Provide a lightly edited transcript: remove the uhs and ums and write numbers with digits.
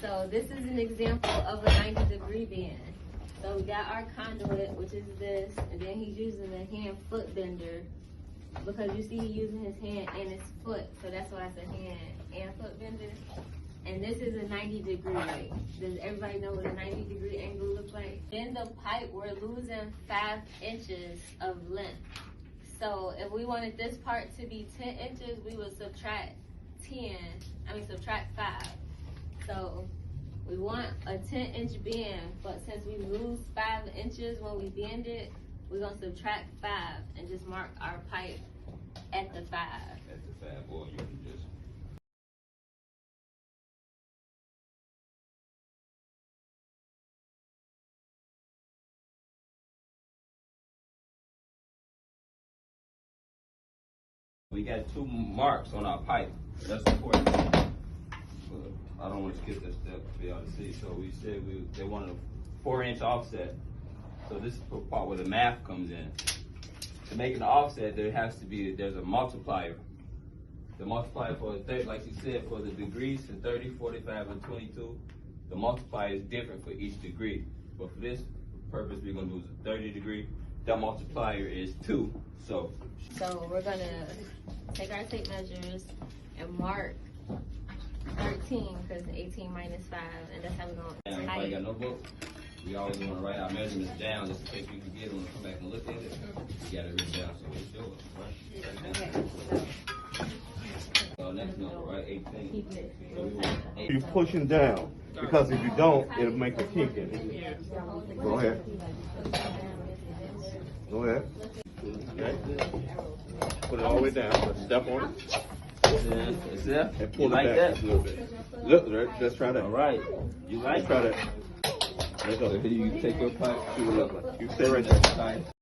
So this is an example of a 90-degree bend. So we got our conduit, which is this, and then he's using the hand foot bender because you see he's using his hand and his foot, so that's why it's a hand and foot bender. And this is a 90-degree right. Does everybody know what a 90-degree angle looks like? In the pipe, we're losing 5 inches of length. So if we wanted this part to be 10 inches, we would subtract 5. So we want a 10-inch bend, but since we lose 5 inches when we bend it, we're gonna subtract 5 and just mark our pipe at the 5. At the 5, or you can just. We got 2 marks on our pipe. That's important. I don't want to skip this step for y'all to see. So we said they wanted a 4-inch offset. So this is the part where the math comes in. To make an offset, there's a multiplier. The multiplier for like you said, for the degrees to 30, 45, and 22, the multiplier is different for each degree. But for this purpose, we're gonna use a 30-degree. That multiplier is 2. So we're gonna take our tape measures and mark 13 because 18 minus 5, and that's how we're going to everybody got no book? We always want to write our measurements down just in case we forget them and come back and look at it. You got it written down so it's yours, right? Okay. So next number, right? 18. So we want 8. You're pushing down because if you don't, it'll make a kink in it. Go ahead. Go ahead. Okay. Put it all the way down. Step on it. Is that? And pull You it like back that? just a little bit. Look, let's try that. All right. You like Let's try that. Let's So go. here you take your pipe, see what it look like. You stay right there. Tight.